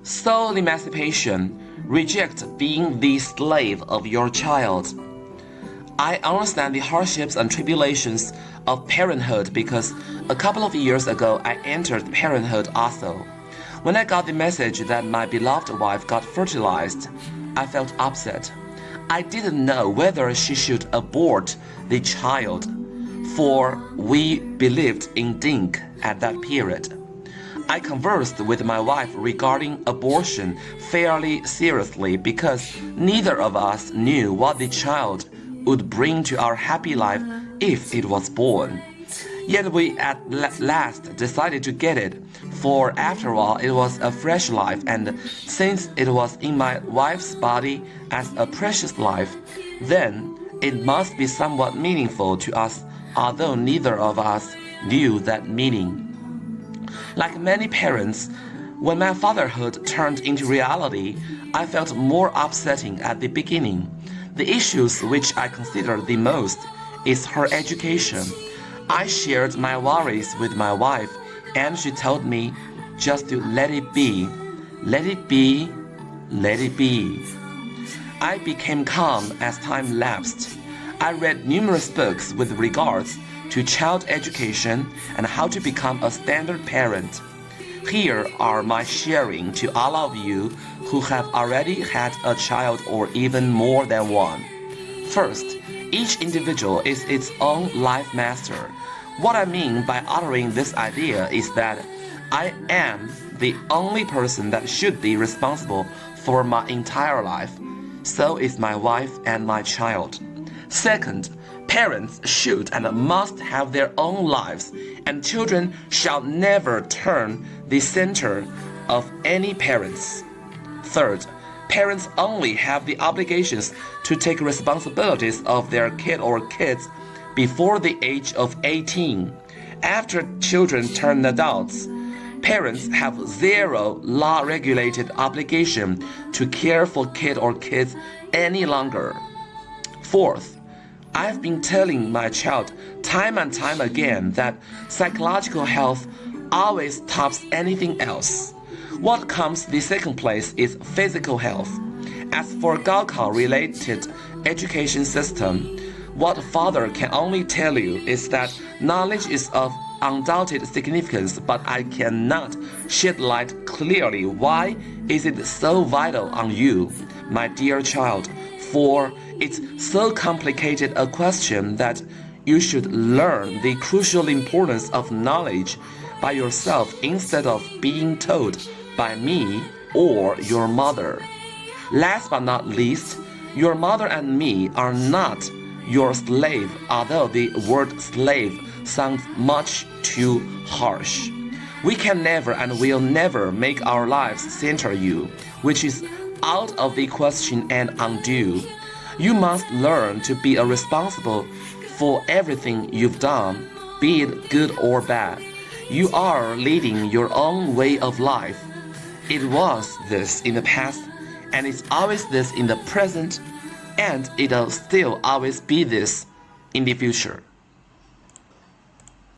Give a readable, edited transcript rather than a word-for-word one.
Soul emancipation. Reject being the slave of your child. I understand the hardships and tribulations of parenthood because a couple of years ago I entered parenthood also. When I got the message that my beloved wife got fertilized, I felt upset. I didn't know whether she should abort the child, for we believed in DINK at that period. I conversed with my wife regarding abortion fairly seriously because neither of us knew what the child would bring to our happy life if it was born. Yet we at last decided to get it, for after all it was a fresh life, and since it was in my wife's body as a precious life, then it must be somewhat meaningful to us, although neither of us knew that meaning. Like many parents, when my fatherhood turned into reality, I felt more upsetting at the beginning. The issues which I considered the most is her education. I shared my worries with my wife, and she told me just to let it be, let it be, let it be. I became calm as time lapsed. I read numerous books with regards to child education and how to become a standard parent. Here are my sharing to all of you who have already had a child or even more than one. First, each individual is its own life master. What I mean by uttering this idea is that I am the only person that should be responsible for my entire life. So is my wife and my child. Second, parents should and must have their own lives, and children shall never turn the center of any parents. Third, parents only have the obligations to take responsibilities of their kid or kids before the age of 18. After children turn adults, parents have zero law-regulated obligation to care for kid or kids any longer. Fourth, I've been telling my child time and time again that psychological health always tops anything else. What comes the second place is physical health. As for Gaokao-related education system, what father can only tell you is that knowledge is of undoubted significance, but I cannot shed light clearly why is it so vital on you, my dear child, for it's so complicated a question that you should learn the crucial importance of knowledge by yourself instead of being told by me or your mother. Last but not least, your mother and me are not your slave, although the word slave sounds much too harsh. We can never and will never make our lives center you, which is out of the question and undue. You must learn to be responsible for everything you've done, be it good or bad. You are leading your own way of life. It was this in the past, and it's always this in the present, and it'll still always be this in the future.